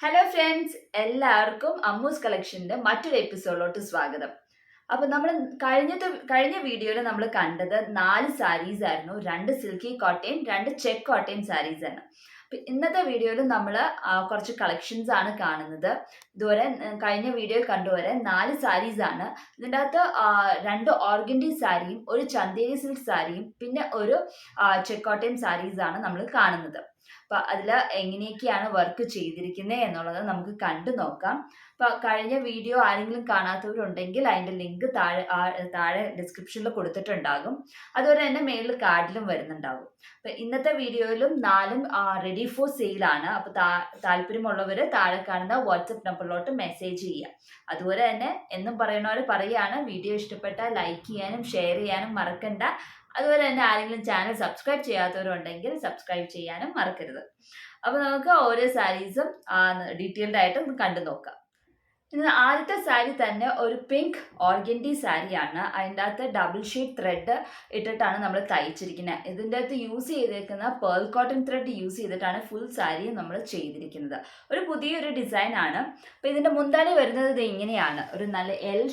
Hello friends, എല്ലാവർക്കും അമ്മൂസ് കളക്ഷൻ്റെ മറ്റൊരു എപ്പിസോഡിലോട്ട് സ്വാഗതം. അപ്പോൾ നമ്മൾ കഴിഞ്ഞ വീഡിയോയിൽ നമ്മൾ കണ്ടത് 4 സാരീസ് ആയിരുന്നു. 2 സിൽക്കി കോട്ടയും 2 ചെക്ക് കോട്ടയും സാരീസ് ആണ്. അപ്പോൾ ഇന്നത്തെ വീഡിയോയിൽ നമ്മൾ കുറച്ച് കളക്ഷൻസ് ആണ് കാണുന്നത്. ഇതുവരെ കഴിഞ്ഞ വീഡിയോയിൽ കണ്ടുവരെ 4 സാരീസ് ആണ്. ഇതിൻ്റെ അകത്ത് 2 ഓർഗൻഡി സാരിയും ഒരു ചന്തേരി സിൽക്ക് സാരിയും പിന്നെ ഒരു ചെക്ക് കോട്ടയും സാരീസ് ആണ് നമ്മൾ കാണുന്നത്. അപ്പൊ അതിൽ എങ്ങനെയൊക്കെയാണ് വർക്ക് ചെയ്തിരിക്കുന്നത് എന്നുള്ളത് നമുക്ക് കണ്ടു നോക്കാം. അപ്പൊ കഴിഞ്ഞ വീഡിയോ ആരെങ്കിലും കാണാത്തവരുണ്ടെങ്കിൽ അതിന്റെ ലിങ്ക് താഴെ ഡിസ്ക്രിപ്ഷനിൽ കൊടുത്തിട്ടുണ്ടാകും. അതുപോലെ തന്നെ മേളിൽ കാർഡിലും വരുന്നുണ്ടാകും. അപ്പൊ ഇന്നത്തെ വീഡിയോയിലും 4ഉം റെഡി ഫോർ സെയിൽ ആണ്. അപ്പൊ താല്പര്യമുള്ളവര് താഴെ കാണുന്ന വാട്സപ്പ് നമ്പറിലോട്ട് മെസ്സേജ് ചെയ്യുക. അതുപോലെ തന്നെ എന്നും പറയുന്നവര് പറയാണ്, വീഡിയോ ഇഷ്ടപ്പെട്ടാൽ ലൈക്ക് ചെയ്യാനും ഷെയർ ചെയ്യാനും മറക്കണ്ട. അതുപോലെ തന്നെ ആരെങ്കിലും ചാനൽ സബ്സ്ക്രൈബ് ചെയ്യാത്തവരുണ്ടെങ്കിൽ സബ്സ്ക്രൈബ് ചെയ്യാനും മറക്കരുത്. അപ്പോൾ നമുക്ക് ഓരോ സാരീസും ഡീറ്റെയിൽഡ് ആയിട്ട് കണ്ടു നോക്കാം. ഇന്ന് ആദ്യത്തെ സാരി തന്നെ ഒരു പിങ്ക് ഓർഗൻഡി സാരിയാണ്. അതിൻ്റെ അകത്ത് ഡബിൾ ഷെയ്ഡ് ത്രെഡ് ഇട്ടിട്ടാണ് നമ്മൾ തയ്ച്ചിരിക്കുന്നത്. ഇതിൻ്റെ അകത്ത് യൂസ് ചെയ്തേക്കുന്ന പേൾ കോട്ടൺ ത്രെഡ് യൂസ് ചെയ്തിട്ടാണ് ഫുൾ സാരി നമ്മൾ ചെയ്തിരിക്കുന്നത്. ഒരു പുതിയൊരു ഡിസൈൻ ആണ്. അപ്പോൾ ഇതിൻ്റെ മുന്താണി വരുന്നത് ഇത് ഇങ്ങനെയാണ്. ഒരു നല്ല എൽ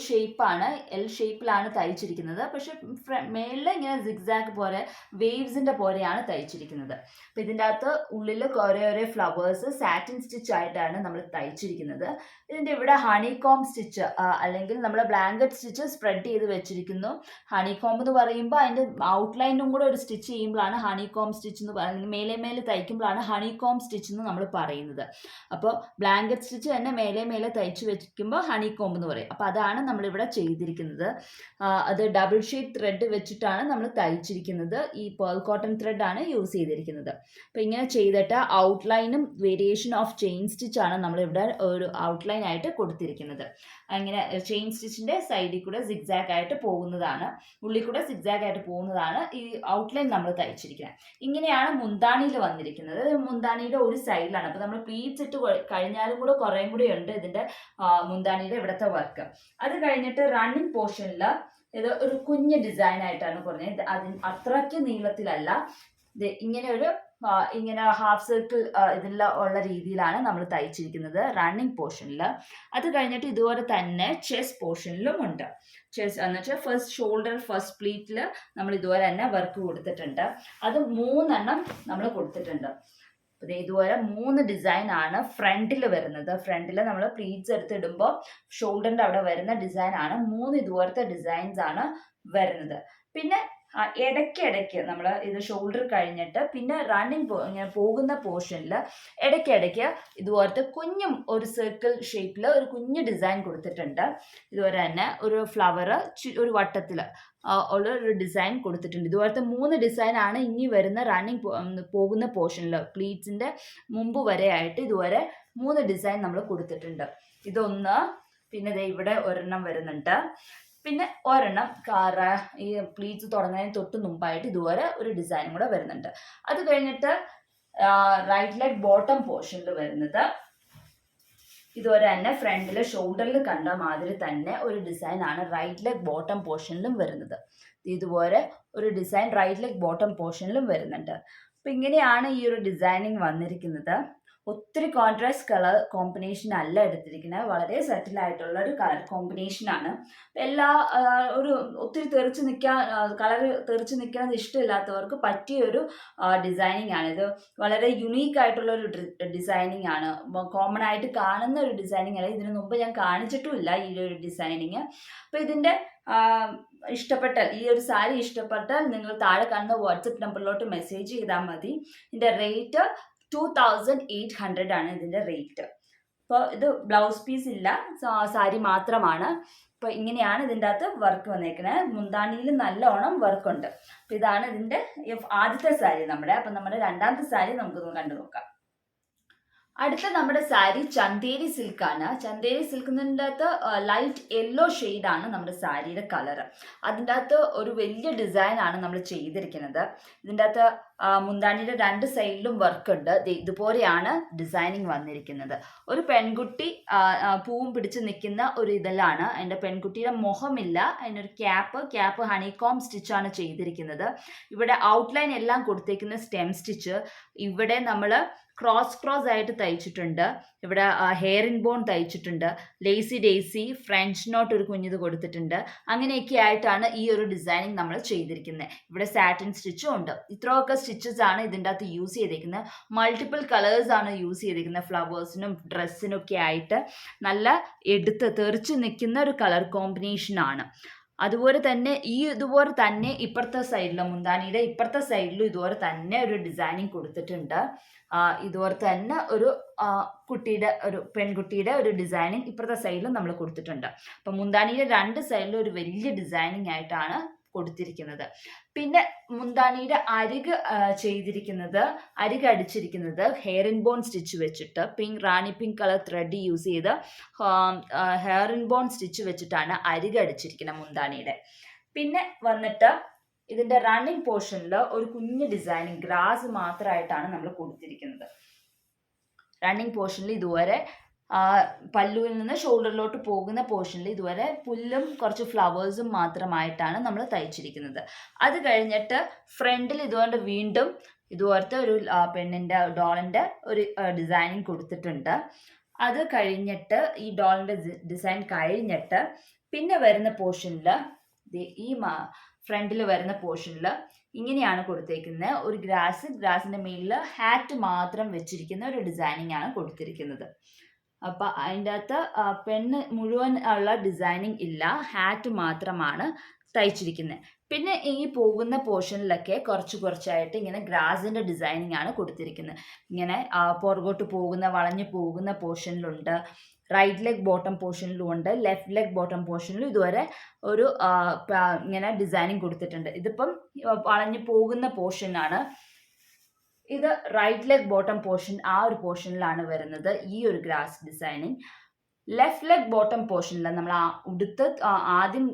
ഷേപ്പിലാണ് തയ്ച്ചിരിക്കുന്നത്. പക്ഷെ മേളിൽ ഇങ്ങനെ സിഗ്സാഗ് പോലെ വേവ്സിൻ്റെ പോലെയാണ് തയ്ച്ചിരിക്കുന്നത്. അപ്പോൾ ഇതിൻ്റെ അകത്ത് ഉള്ളിൽ കുറേ ഫ്ലവേഴ്സ് സാറ്റിൻ സ്റ്റിച്ച് ആയിട്ടാണ് നമ്മൾ തയ്ച്ചിരിക്കുന്നത്. ഇതിൻ്റെ ഇവിടെ ഹണികോം സ്റ്റിച്ച് അല്ലെങ്കിൽ നമ്മൾ ബ്ലാങ്കറ്റ് സ്റ്റിച്ച് സ്പ്രെഡ് ചെയ്ത് വെച്ചിരിക്കുന്നു. ഹണികോം എന്ന് പറയുമ്പോൾ അതിൻ്റെ ഔട്ട്ലൈനും കൂടെ ഒരു സ്റ്റിച്ച് ചെയ്യുമ്പോഴാണ് ഹണികോം സ്റ്റിച്ച് എന്ന് പറയുന്നത്. മേലെ തയ്ക്കുമ്പോഴാണ് ഹണികോം സ്റ്റിച്ച് എന്ന് നമ്മൾ പറയുന്നത്. അപ്പോൾ ബ്ലാങ്കറ്റ് സ്റ്റിച്ച് തന്നെ മേലെ തയ്ച്ച് വെക്കുമ്പോൾ ഹണികോം എന്ന് പറയും. അപ്പോൾ അതാണ് നമ്മളിവിടെ ചെയ്തിരിക്കുന്നത്. അത് ഡബിൾ ഷെയ്ഡ് ത്രെഡ് വെച്ചിട്ടാണ് നമ്മൾ തയ്ച്ചിരിക്കുന്നത്. ഈ പേൾ കോട്ടൺ ത്രെഡാണ് യൂസ് ചെയ്തിരിക്കുന്നത്. അപ്പോൾ ഇങ്ങനെ ചെയ്തിട്ട് ഔട്ട്ലൈനും വേരിയേഷൻ ഓഫ് ചെയിൻ സ്റ്റിച്ചാണ് നമ്മളിവിടെ ഒരു ഔട്ട്ലൈൻ ആയിട്ട് കൊടുത്തിരിക്കുന്നത്. അങ്ങനെ ചെയിൻ സ്റ്റിച്ചിന്റെ സൈഡിൽ കൂടെ സിഗ്സാഗ് ആയിട്ട് പോകുന്നതാണ്, ഉള്ളിൽ കൂടെ സിഗ്സാഗ് ആയിട്ട് പോകുന്നതാണ് ഈ ഔട്ട്ലൈൻ നമ്മൾ തയ്ച്ചിരിക്കുന്നത്. ഇങ്ങനെയാണ് മുന്താണിയിൽ വന്നിരിക്കുന്നത്. മുന്താണിയുടെ ഒരു സൈഡിലാണ്. അപ്പോൾ നമ്മൾ പ്ലീറ്റ്സ് ഇട്ട് കഴിഞ്ഞാലും കൂടെ കുറേയും കൂടെ ഉണ്ട് ഇതിന്റെ മുന്താണിയുടെ ഇവിടുത്തെ വർക്ക്. അത് കഴിഞ്ഞിട്ട് റണ്ണിങ് പോർഷനിൽ ഇത് ഒരു കുഞ്ഞ് ഡിസൈൻ ആയിട്ടാണ് പറഞ്ഞത്. അതിന് അത്രയ്ക്ക് നീളത്തിലല്ല, ഇങ്ങനെ ഹാഫ് സർക്കിൾ ഇതെല്ലാം ഉള്ള രീതിയിലാണ് നമ്മൾ തയ്ച്ചിരിക്കുന്നത് റണ്ണിങ് പോർഷനിൽ. അത് കഴിഞ്ഞിട്ട് ഇതുപോലെ തന്നെ ചെസ്റ്റ് പോർഷനിലും ഉണ്ട്. ചെസ്റ്റ് എന്ന് വെച്ചാൽ ഫസ്റ്റ് ഷോൾഡർ ഫസ്റ്റ് പ്ലീറ്റിൽ നമ്മൾ ഇതുപോലെ തന്നെ വർക്ക് കൊടുത്തിട്ടുണ്ട്. അത് 3 എണ്ണം നമ്മൾ കൊടുത്തിട്ടുണ്ട്. ഇതുപോലെ 3 ഡിസൈൻ ആണ് ഫ്രണ്ടിൽ വരുന്നത്. ഫ്രണ്ടിൽ നമ്മൾ പ്ലീറ്റ്സ് എടുത്തിടുമ്പോൾ ഷോൾഡറിന്റെ അവിടെ വരുന്ന ഡിസൈൻ ആണ്. 3 ഇതുപോലത്തെ ഡിസൈൻസ് ആണ് വരുന്നത്. പിന്നെ ഇടയ്ക്ക് നമ്മൾ ഇത് ഷോൾഡർ കഴിഞ്ഞിട്ട് പിന്നെ റണ്ണിങ് ഇങ്ങനെ പോകുന്ന പോർഷനിൽ ഇടയ്ക്ക് ഇതുപോലത്തെ കുഞ്ഞും ഒരു സർക്കിൾ ഷേപ്പിൽ ഒരു കുഞ്ഞു ഡിസൈൻ കൊടുത്തിട്ടുണ്ട്. ഇതുപോലെ തന്നെ ഒരു ഫ്ലവർ ഒരു വട്ടത്തിൽ ഉള്ള ഒരു ഡിസൈൻ കൊടുത്തിട്ടുണ്ട്. ഇതുപോലത്തെ 3 ഡിസൈൻ ആണ് ഇനി വരുന്ന റണ്ണിങ് പോകുന്ന പോർഷനിൽ പ്ലീറ്റ്സിന്റെ മുമ്പ് വരെയായിട്ട് ഇതുവരെ 3 ഡിസൈൻ നമ്മൾ കൊടുത്തിട്ടുണ്ട്. ഇതൊന്ന്, പിന്നെ ഇവിടെ ഒരെണ്ണം വരുന്നുണ്ട്, പിന്നെ ഒരെണ്ണം ഈ പ്ലീറ്റ്സ് തുടങ്ങുന്നതിന് തൊട്ട് മുമ്പായിട്ട് ഇതുപോലെ ഒരു ഡിസൈനും കൂടെ വരുന്നുണ്ട്. അത് കഴിഞ്ഞിട്ട് റൈറ്റ് ലെഗ് ബോട്ടം പോർഷനിൽ വരുന്നത് ഇതുപോലെ തന്നെ ഫ്രണ്ടിൽ ഷോൾഡറിൽ കണ്ട മാതിരി തന്നെ ഒരു ഡിസൈൻ ആണ് റൈറ്റ് ലെഗ് ബോട്ടം പോർഷനിലും വരുന്നത്. ഇതുപോലെ ഒരു ഡിസൈൻ റൈറ്റ് ലെഗ് ബോട്ടം പോർഷനിലും വരുന്നുണ്ട്. അപ്പം ഇങ്ങനെയാണ് ഈ ഒരു ഡിസൈനിങ് വന്നിരിക്കുന്നത്. ഒത്തിരി കോൺട്രാസ്റ്റ് കളർ കോമ്പിനേഷൻ അല്ല എടുത്തിരിക്കുന്നത്, വളരെ സെറ്റിൽ ആയിട്ടുള്ള ഒരു കളർ കോമ്പിനേഷനാണ്. ഒത്തിരി കളർ തെറിച്ച് നിൽക്കുന്നത് ഇഷ്ടമില്ലാത്തവർക്ക് പറ്റിയൊരു ഡിസൈനിങ് ആണ്. ഇത് വളരെ യുണീക്ക് ആയിട്ടുള്ള ഒരു ഡിസൈനിങ് ആണ്. കോമൺ ആയിട്ട് കാണുന്ന ഒരു ഡിസൈനിങ് അല്ല. ഇതിനു മുമ്പ് ഞാൻ കാണിച്ചിട്ടുമില്ല ഈ ഒരു ഡിസൈനിങ്. അപ്പോൾ ഇതിൻ്റെ ഇഷ്ടപ്പെട്ടാൽ, ഈ ഒരു സാരി ഇഷ്ടപ്പെട്ടാൽ നിങ്ങൾ താഴെ കാണുന്ന വാട്സപ്പ് നമ്പറിലോട്ട് മെസ്സേജ് ചെയ്താൽ മതി. ഇതിൻ്റെ റേറ്റ് 2800 ആണ് ഇതിൻ്റെ റേറ്റ്. അപ്പോൾ ഇത് ബ്ലൗസ് പീസ് ഇല്ല, സാരി മാത്രമാണ്. അപ്പോൾ ഇങ്ങനെയാണ് ഇതിൻ്റെ അകത്ത് വർക്ക് വന്നേക്കുന്നത്. മുന്താണിയിൽ നല്ലോണം വർക്കുണ്ട്. അപ്പോൾ ഇതാണ് ഇതിൻ്റെ ആദ്യത്തെ സാരി നമ്മുടെ. അപ്പം നമ്മുടെ രണ്ടാമത്തെ സാരി നമുക്കൊന്ന് കണ്ടു നോക്കാം. അടുത്ത നമ്മുടെ സാരി ചന്തേരി സിൽക്കാണ്. ചന്തേരി സിൽക്കിൻ്റെ അകത്ത് ലൈറ്റ് യെല്ലോ ഷെയ്ഡാണ് നമ്മുടെ സാരിയുടെ കളർ. അതിൻ്റെ അകത്ത് ഒരു വലിയ ഡിസൈനാണ് നമ്മൾ ചെയ്തിരിക്കുന്നത്. ഇതിൻ്റെ അകത്ത് മുന്താണിയുടെ 2 സൈഡിലും വർക്ക് ഉണ്ട്. ഇതുപോലെയാണ് ഡിസൈനിങ് വന്നിരിക്കുന്നത്. ഒരു പെൺകുട്ടി പൂവും പിടിച്ച് നിൽക്കുന്ന ഒരു ഇതിലാണ്. അതിൻ്റെ പെൺകുട്ടിയുടെ മുഖമില്ല, അതിനൊരു ക്യാപ്പ് ഹണികോം സ്റ്റിച്ചാണ് ചെയ്തിരിക്കുന്നത്. ഇവിടെ ഔട്ട്ലൈൻ എല്ലാം കൊടുത്തേക്കുന്ന സ്റ്റെം സ്റ്റിച്ച്. ഇവിടെ നമ്മൾ ക്രോസ് ആയിട്ട് തയ്ച്ചിട്ടുണ്ട്. ഇവിടെ ഹെയർ ഇൻ ബോൺ തയ്ച്ചിട്ടുണ്ട്. ലേസി ഡേസി, ഫ്രഞ്ച് നോട്ട് ഒരു കുഞ്ഞിത് കൊടുത്തിട്ടുണ്ട്. അങ്ങനെയൊക്കെ ആയിട്ടാണ് ഈ ഒരു ഡിസൈനിങ് നമ്മൾ ചെയ്തിരിക്കുന്നത്. ഇവിടെ സാറ്റിൻ സ്റ്റിച്ചും ഉണ്ട്. ഇത്രയൊക്കെ സ്റ്റിച്ചസ് ആണ് ഇതിൻ്റെ അകത്ത് യൂസ് ചെയ്തിരിക്കുന്നത്. മൾട്ടിപ്പിൾ കളേഴ്സ് ആണ് യൂസ് ചെയ്തിരിക്കുന്നത്. ഫ്ലവേഴ്സിനും ഡ്രസ്സിനും ഒക്കെ ആയിട്ട് നല്ല തെറിച്ച് നിൽക്കുന്ന ഒരു കളർ കോമ്പിനേഷൻ ആണ്. അതുപോലെ തന്നെ ഇതുപോലെ തന്നെ ഇപ്പുറത്തെ സൈഡിലും, മുന്താണിയുടെ ഇപ്പുറത്തെ സൈഡിലും ഇതുപോലെ തന്നെ ഒരു ഡിസൈനിങ് കൊടുത്തിട്ടുണ്ട്. ഇതുപോലെ തന്നെ ഒരു പെൺകുട്ടിയുടെ ഒരു ഡിസൈനിങ് ഇപ്പുറത്തെ സൈഡിലും നമ്മൾ കൊടുത്തിട്ടുണ്ട്. അപ്പം മുന്താണിയുടെ രണ്ട് സൈഡിലും ഒരു വലിയ ഡിസൈനിങ് ആയിട്ടാണ് കൊടുത്തിരിക്കുന്നത്. പിന്നെ മുന്താണിയുടെ അരിക് അടിച്ചിരിക്കുന്നത് ഹെയർ ഇൻ ബോൺ സ്റ്റിച്ച് വെച്ചിട്ട് റാണി പിങ്ക് കളർ ത്രെഡ് യൂസ് ചെയ്ത് ഹെയർ ഇൻ ബോൺ സ്റ്റിച്ച് വെച്ചിട്ടാണ് അരിക് അടിച്ചിരിക്കുന്നത് മുന്താണിയുടെ. പിന്നെ വന്നിട്ട് ഇതിന്റെ റണ്ണിങ് പോർഷനിൽ ഒരു കുഞ്ഞു ഡിസൈനിങ് ഗ്രാസ് മാത്രമായിട്ടാണ് നമ്മൾ കൊടുത്തിരിക്കുന്നത്. റണ്ണിങ് പോർഷനിൽ ഇതുവരെ പല്ലുവിൽ നിന്ന് ഷോൾഡറിലോട്ട് പോകുന്ന പോർഷനിൽ ഇതുവരെ പുല്ലും കുറച്ച് ഫ്ലവേഴ്സും മാത്രമായിട്ടാണ് നമ്മൾ തയ്ച്ചിരിക്കുന്നത്. അത് കഴിഞ്ഞിട്ട് ഫ്രണ്ടിൽ ഇതുകൊണ്ട് വീണ്ടും ഇതുപോലത്തെ ഒരു ഡോളിൻ്റെ ഒരു ഡിസൈനിങ് കൊടുത്തിട്ടുണ്ട്. അത് കഴിഞ്ഞിട്ട് ഈ ഡോളിൻ്റെ ഡിസൈൻ കഴിഞ്ഞിട്ട് പിന്നെ വരുന്ന പോർഷനിൽ ഈ ഫ്രണ്ടിൽ വരുന്ന പോർഷനിൽ ഇങ്ങനെയാണ് കൊടുത്തേക്കുന്നത്. ഒരു ഗ്രാസിൻ്റെ മേലിൽ ഹാറ്റ് മാത്രം വെച്ചിരിക്കുന്ന ഒരു ഡിസൈനിങ് ആണ് കൊടുത്തിരിക്കുന്നത്. അപ്പം അതിൻ്റെ അകത്ത് പെണ്ണ് മുഴുവൻ ഉള്ള ഡിസൈനിങ് ഇല്ല, ഹാറ്റ് മാത്രമാണ് തയ്ച്ചിരിക്കുന്നത്. പിന്നെ ഈ പോകുന്ന പോർഷനിലൊക്കെ കുറച്ചായിട്ട് ഇങ്ങനെ ഗ്രാസിൻ്റെ ഡിസൈനിങ് ആണ് കൊടുത്തിരിക്കുന്നത്. ഇങ്ങനെ പുറകോട്ട് വളഞ്ഞു പോകുന്ന പോർഷനിലുണ്ട്, റൈറ്റ് ലെഗ് ബോട്ടം പോർഷനിലും ഉണ്ട്, ലെഫ്റ്റ് ലെഗ് ബോട്ടം പോർഷനിലും ഇതുവരെ ഒരു ഇങ്ങനെ ഡിസൈനിങ് കൊടുത്തിട്ടുണ്ട്. ഇതിപ്പം വളഞ്ഞു പോകുന്ന പോർഷനാണ്. ഇത് റൈറ്റ് ലെഗ് ബോട്ടം പോർഷൻ, ആ ഒരു പോർഷനിലാണ് വരുന്നത് ഈ ഒരു grass designing. Left leg bottom പോർഷനിൽ നമ്മൾ ആദ്യം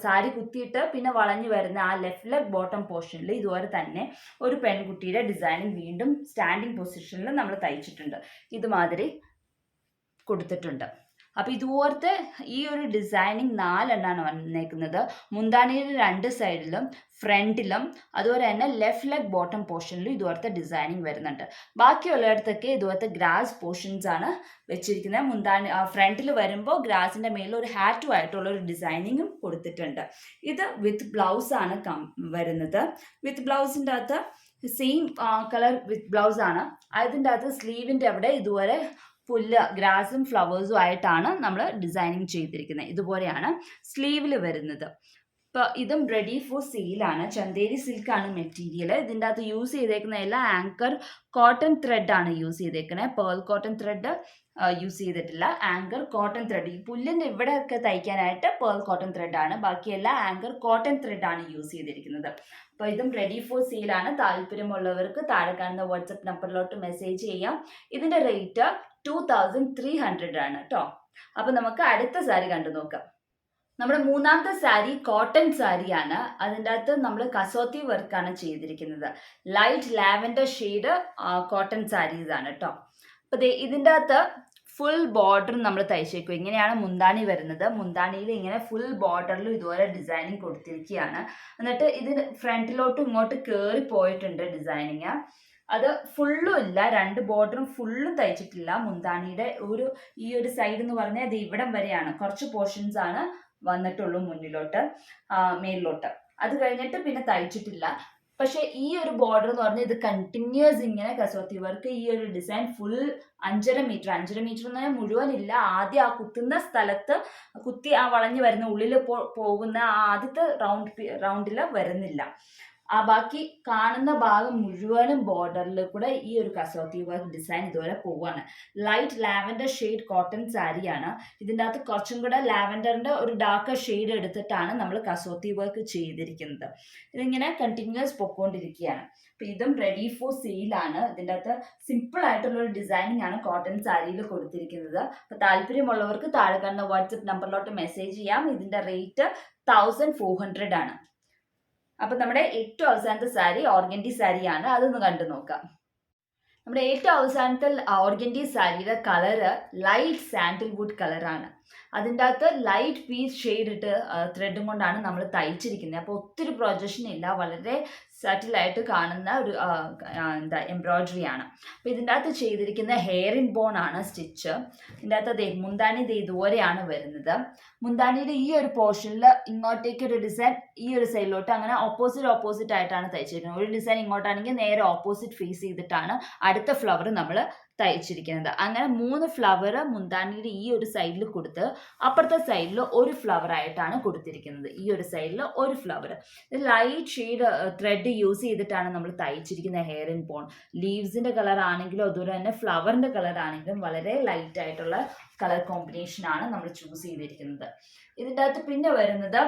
സാരി കുത്തിയിട്ട് പിന്നെ വളഞ്ഞു വരുന്ന ആ ലെഫ്റ്റ് ലെഗ് ബോട്ടം പോർഷനിൽ ഇതുപോലെ തന്നെ ഒരു പെൺകുട്ടിയുടെ ഡിസൈനിങ് വീണ്ടും സ്റ്റാൻഡിങ് പൊസിഷനിൽ നമ്മൾ തയ്ച്ചിട്ടുണ്ട്. ഇതുമാതിരി കൊടുത്തിട്ടുണ്ട്. അപ്പം ഇതുപോലത്തെ ഈ ഒരു ഡിസൈനിങ് 4 എണ്ണമാണ് വന്നേക്കുന്നത്. മുന്താണിയുടെ രണ്ട് സൈഡിലും ഫ്രണ്ടിലും അതുപോലെ തന്നെ ലെഫ്റ്റ് ലെഗ് ബോട്ടം പോർഷനിലും ഇതുപോലത്തെ ഡിസൈനിങ് വരുന്നുണ്ട്. ബാക്കിയുള്ളിടത്തൊക്കെ ഇതുപോലത്തെ ഗ്രാസ് പോർഷൻസ് ആണ് വെച്ചിരിക്കുന്നത്. ഫ്രണ്ടിൽ വരുമ്പോൾ ഗ്രാസിൻ്റെ മേലിൽ ഒരു ഹാറ്റും ആയിട്ടുള്ള ഒരു ഡിസൈനിങ്ങും കൊടുത്തിട്ടുണ്ട്. ഇത് വിത്ത് ബ്ലൗസ് ആണ് വരുന്നത്. വിത്ത് ബ്ലൗസിൻ്റെ അകത്ത് സെയിം കളർ വിത്ത് ബ്ലൗസ് ആണ്. അതിൻ്റെ അകത്ത് സ്ലീവിൻ്റെ അവിടെ ഇതുപോലെ ഗ്രാസും ഫ്ലവേഴ്സും ആയിട്ടാണ് നമ്മൾ ഡിസൈനിങ് ചെയ്തിരിക്കുന്നത്. ഇതുപോലെയാണ് സ്ലീവിൽ വരുന്നത്. ഇപ്പോൾ ഇതും റെഡി ഫോർ സെയിലാണ്. ചന്തേരി സിൽക്കാണ് മെറ്റീരിയൽ. ഇതിൻ്റെ അകത്ത് യൂസ് ചെയ്തേക്കുന്ന എല്ലാം ആങ്കർ കോട്ടൺ ത്രെഡാണ് യൂസ് ചെയ്തേക്കുന്നത്. പേൾ കോട്ടൺ ത്രെഡ് യൂസ് ചെയ്തിട്ടില്ല, ആങ്കർ കോട്ടൺ ത്രെഡ്. ഈ പുല്ലിൻ്റെ ഇവിടെയൊക്കെ തയ്ക്കാനായിട്ട് പേൾ കോട്ടൺ ത്രെഡാണ്, ബാക്കിയെല്ലാം ആങ്കർ കോട്ടൺ ത്രെഡാണ് യൂസ് ചെയ്തിരിക്കുന്നത്. അപ്പോൾ ഇതും റെഡി ഫോർ സെയിലാണ്. താല്പര്യമുള്ളവർക്ക് താഴെ കാണുന്ന വാട്സപ്പ് നമ്പറിലോട്ട് മെസ്സേജ് ചെയ്യാം. ഇതിൻ്റെ റേറ്റ് 2300 ആണ് കേട്ടോ. അപ്പം നമുക്ക് അടുത്ത സാരി കണ്ടു നോക്കാം. നമ്മുടെ മൂന്നാമത്തെ സാരി കോട്ടൺ സാരിയാണ്. അതിൻ്റെ അകത്ത് നമ്മൾ കസോത്തി വർക്കാണ് ചെയ്തിരിക്കുന്നത്. Light lavender shade cotton sarees ആണ് കേട്ടോ. അപ്പോൾ ഇതിൻ്റെ അകത്ത് ഫുൾ ബോർഡർ നമ്മൾ തയ്ച്ചേക്കും. ഇങ്ങനെയാണ് മുന്താണി വരുന്നത്. മുന്താണിയിൽ ഇങ്ങനെ ഫുൾ ബോർഡറിലും ഇതുപോലെ ഡിസൈനിങ് കൊടുത്തിരിക്കുകയാണ്. എന്നിട്ട് ഇതിന് ഫ്രണ്ടിലോട്ടും ഇങ്ങോട്ട് കയറി പോയിട്ടുണ്ട് ഡിസൈനിങ്. അത് ഫുള്ളും ഇല്ല, രണ്ട് ബോർഡറും ഫുള്ളും തയ്ച്ചിട്ടില്ല. മുന്താണിയുടെ ഈ ഒരു സൈഡ് എന്ന് പറഞ്ഞാൽ അത് ഇവിടം വരെയാണ്, കുറച്ച് പോർഷൻസ് ആണ് വന്നിട്ടുള്ളൂ മുന്നിലോട്ട് മേലിലോട്ട്. അത് കഴിഞ്ഞിട്ട് പിന്നെ തയ്ച്ചിട്ടില്ല. പക്ഷെ ഈ ഒരു ബോർഡർ എന്ന് പറഞ്ഞാൽ ഇത് കണ്ടിന്യൂസ് ഇങ്ങനെ കസോത്തി വർക്ക്. ഈ ഒരു ഡിസൈൻ ഫുൾ 5.5 മീറ്റർ എന്ന് പറഞ്ഞാൽ മുഴുവനില്ല. ആദ്യം ആ കുത്തുന്ന സ്ഥലത്ത് കുത്തി ആ വളഞ്ഞു വരുന്ന ഉള്ളിൽ പോകുന്ന ആദ്യത്തെ റൗണ്ടിൽ വരുന്നില്ല. ആ ബാക്കി കാണുന്ന ഭാഗം മുഴുവനും ബോർഡറിൽ കൂടെ ഈ ഒരു കസോത്തി വർക്ക് ഡിസൈൻ ഇതുവരെ പോവാണ്. ലൈറ്റ് ലാവൻഡർ ഷെയ്ഡ് കോട്ടൺ സാരിയാണ്. ഇതിൻ്റെ അകത്ത് കുറച്ചും കൂടെ ലാവൻഡറിന്റെ ഒരു ഡാർക്ക് ഷെയ്ഡ് എടുത്തിട്ടാണ് നമ്മൾ കസോത്തി വർക്ക് ചെയ്തിരിക്കുന്നത്. ഇതിങ്ങനെ കണ്ടിന്യൂസ് പൊക്കോണ്ടിരിക്കുകയാണ്. അപ്പം ഇതും റെഡി ഫോർ സെയിലാണ്. ഇതിൻ്റെ അകത്ത് സിമ്പിൾ ആയിട്ടുള്ള ഒരു ഡിസൈനിങ് ആണ് കോട്ടൺ സാരിയിൽ കൊടുത്തിരിക്കുന്നത്. അപ്പം താല്പര്യമുള്ളവർക്ക് താഴെ കാണുന്ന വാട്സപ്പ് നമ്പറിലോട്ട് മെസ്സേജ് ചെയ്യാം. ഇതിൻ്റെ റേറ്റ് 1400 ആണ്. അപ്പം നമ്മുടെ ഏറ്റവും അവസാനത്തെ സാരി ഓർഗൻഡി സാരിയാണ്. അതൊന്ന് കണ്ടു നോക്കാം. നമ്മുടെ ഏറ്റവും അവസാനത്തെ ഓർഗൻഡി സാരിയുടെ കളറ് ലൈറ്റ് സാൻഡൽവുഡ് കളറാണ്. അതിൻ്റെ അകത്ത് ലൈറ്റ് പീസ് ഷെയ്ഡ് ഇട്ട് ത്രെഡും കൊണ്ടാണ് നമ്മൾ തയ്ച്ചിരിക്കുന്നത്. അപ്പോൾ ഒത്തിരി പ്രൊജക്ഷൻ ഇല്ല, വളരെ സറ്റിലായിട്ട് കാണുന്ന ഒരു എന്താ എംബ്രോയിഡറി ആണ്. അപ്പോൾ ഇതിൻ്റെ അകത്ത് ചെയ്തിരിക്കുന്ന ഹെയർ ഇൻ ബോൺ ആണ് സ്റ്റിച്ച്. ഇതിൻ്റെ അകത്ത് മുന്താണി ഇതുപോലെയാണ് വരുന്നത്. മുന്താണിയുടെ ഈ ഒരു പോർഷനിൽ ഇങ്ങോട്ടേക്ക് ഒരു ഡിസൈൻ ഈ ഒരു സൈഡിലോട്ട് അങ്ങനെ ഓപ്പോസിറ്റ് ആയിട്ടാണ് തയ്ച്ചിരിക്കുന്നത്. ഒരു ഡിസൈൻ ഇങ്ങോട്ടാണെങ്കിൽ നേരെ ഓപ്പോസിറ്റ് ഫേസ് ചെയ്തിട്ടാണ് അടുത്ത ഫ്ലവർ നമ്മൾ തയ്ച്ചിരിക്കുന്നത്. അങ്ങനെ 3 ഫ്ലവർ മുന്താണിയുടെ ഈ ഒരു സൈഡിൽ കൊടുത്ത് അപ്പുറത്തെ സൈഡിൽ ഒരു ഫ്ലവർ ആയിട്ടാണ് കൊടുത്തിരിക്കുന്നത്. ഈ ഒരു സൈഡിൽ ഒരു ഫ്ലവർ. ഇത് ലൈറ്റ് ഷെയ്ഡ് ത്രെഡ് യൂസ് ചെയ്തിട്ടാണ് നമ്മൾ തയ്ച്ചിരിക്കുന്നത്. ഹെയർ ഇൻ ബോൺ ലീവ്സിന്റെ കളർ ആണെങ്കിലും അതുപോലെ തന്നെ ഫ്ലവറിന്റെ കളർ ആണെങ്കിലും വളരെ ലൈറ്റ് ആയിട്ടുള്ള കളർ കോമ്പിനേഷൻ ആണ് നമ്മൾ ചൂസ് ചെയ്തിരിക്കുന്നത്. ഇതിൻ്റെ അകത്ത് പിന്നെ വരുന്നത്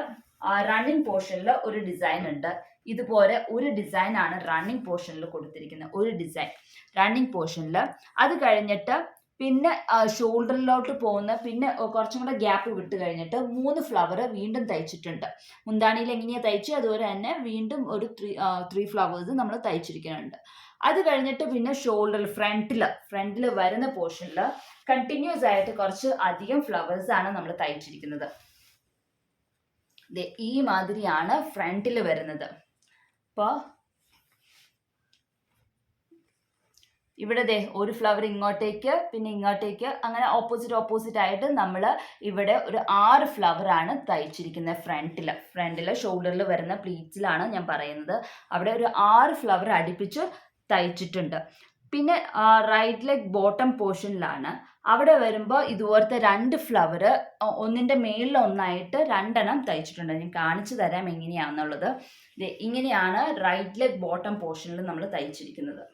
റണ്ണിങ് പോർഷനിൽ ഒരു ഡിസൈൻ ഉണ്ട്. ഇതുപോലെ ഒരു ഡിസൈൻ ആണ് റണ്ണിങ് പോർഷനിൽ കൊടുത്തിരിക്കുന്നത്. ഒരു ഡിസൈൻ റണ്ണിങ് പോർഷനിൽ. അത് കഴിഞ്ഞിട്ട് പിന്നെ ഷോൾഡറിലോട്ട് പോകുന്ന പിന്നെ കുറച്ചും കൂടെ ഗ്യാപ്പ് വിട്ട് കഴിഞ്ഞിട്ട് 3 ഫ്ലവർ വീണ്ടും തയ്ച്ചിട്ടുണ്ട്. മുന്താണിയിൽ എങ്ങനെയാണ് തയ്ച്ചു അതുപോലെ തന്നെ വീണ്ടും ഒരു 3 ഫ്ലവേഴ്സ് നമ്മൾ തയ്ച്ചിരിക്കുന്നുണ്ട്. അത് കഴിഞ്ഞിട്ട് പിന്നെ ഷോൾഡറിൽ ഫ്രണ്ടിൽ വരുന്ന പോർഷനിൽ കണ്ടിന്യൂസ് ആയിട്ട് കുറച്ച് അധികം ഫ്ലവേഴ്സ് ആണ് നമ്മൾ തയ്ച്ചിരിക്കുന്നത്. ഈ മാതിരിയാണ് ഫ്രണ്ടിൽ വരുന്നത്. അപ്പോൾ ഇവിടെ ഒരു ഫ്ലവർ ഇങ്ങോട്ടേക്ക് പിന്നെ ഇങ്ങോട്ടേക്ക് അങ്ങനെ ഓപ്പോസിറ്റ് ആയിട്ട് നമ്മൾ ഇവിടെ ഒരു 6 ഫ്ലവർ ആണ് തയ്ച്ചിരിക്കുന്നത്. ഫ്രണ്ടിൽ ഷോൾഡറിൽ വരുന്ന പ്ലീറ്റ്സിലാണ് ഞാൻ പറയുന്നത്. അവിടെ ഒരു 6 ഫ്ലവർ അടുപ്പിച്ച് തയ്ച്ചിട്ടുണ്ട്. പിന്നെ റൈറ്റ് ലെഗ് ബോട്ടം പോർഷനിലാണ്. അവിടെ വരുമ്പോൾ ഇതുപോലത്തെ 2 ഫ്ലവർ ഒന്നിൻ്റെ മേളിൽ ഒന്നായിട്ട് 2 എണ്ണം തയ്ച്ചിട്ടുണ്ട്. ഞാൻ കാണിച്ചു തരാം എങ്ങനെയാണെന്നുള്ളത്. ഇങ്ങനെയാണ് റൈറ്റ് ലെഗ് ബോട്ടം പോർഷനിൽ നമ്മൾ തയ്ച്ചിരിക്കുന്നത്.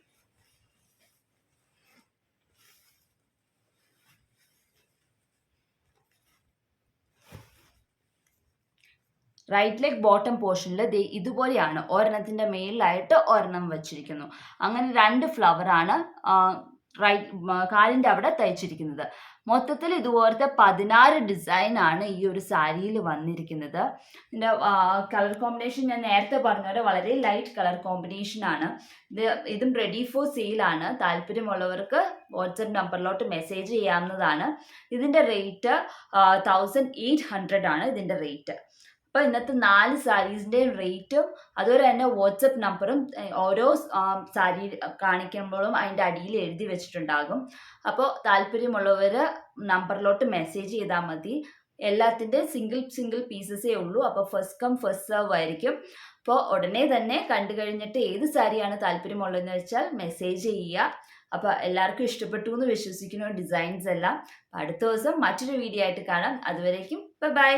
റൈറ്റ് ലെഗ് ബോട്ടം പോർഷനിൽ ഇതുപോലെയാണ്. ഒരെണ്ണത്തിൻ്റെ മേലിലായിട്ട് ഒരെണ്ണം വെച്ചിരിക്കുന്നു. അങ്ങനെ 2 ഫ്ലവർ ആണ് കാലിൻ്റെ അവിടെ തയ്ച്ചിരിക്കുന്നത്. മൊത്തത്തിൽ ഇതുപോലത്തെ 16 ഡിസൈൻ ആണ് ഈ ഒരു സാരിയിൽ വന്നിരിക്കുന്നത്. ഇതിൻ്റെ കളർ കോമ്പിനേഷൻ ഞാൻ നേരത്തെ പറഞ്ഞ പോലെ വളരെ ലൈറ്റ് കളർ കോമ്പിനേഷൻ ആണ്. ഇതും റെഡി ഫോർ സെയിലാണ്. താല്പര്യമുള്ളവർക്ക് വാട്സപ്പ് നമ്പറിലോട്ട് മെസ്സേജ് ചെയ്യാവുന്നതാണ്. ഇതിൻ്റെ റേറ്റ് 1800 ആണ് ഇതിൻ്റെ റേറ്റ്. അപ്പോൾ ഇന്നത്തെ 4 സാരീസിൻ്റെയും റേറ്റും അതുപോലെ തന്നെ വാട്സപ്പ് നമ്പറും ഓരോ സാരി കാണിക്കുമ്പോഴും അതിൻ്റെ അടിയിൽ എഴുതി വെച്ചിട്ടുണ്ടാകും. അപ്പോൾ താല്പര്യമുള്ളവർ നമ്പറിലോട്ട് മെസ്സേജ് ചെയ്താൽ മതി. എല്ലാത്തിൻ്റെ സിംഗിൾ പീസസേ ഉള്ളൂ. അപ്പോൾ ഫസ്റ്റ് കം ഫസ്റ്റ് സെർവ് ആയിരിക്കും. അപ്പോൾ ഉടനെ തന്നെ കണ്ടു കഴിഞ്ഞിട്ട് ഏത് സാരിയാണ് താല്പര്യമുള്ളതെന്ന് വെച്ചാൽ മെസ്സേജ് ചെയ്യുക. അപ്പോൾ എല്ലാവർക്കും ഇഷ്ടപ്പെട്ടു എന്ന് വിശ്വസിക്കുന്നു ഡിസൈൻസ് എല്ലാം. അടുത്ത ദിവസം മറ്റൊരു വീഡിയോ ആയിട്ട് കാണാം. അതുവരേക്കും ബൈ.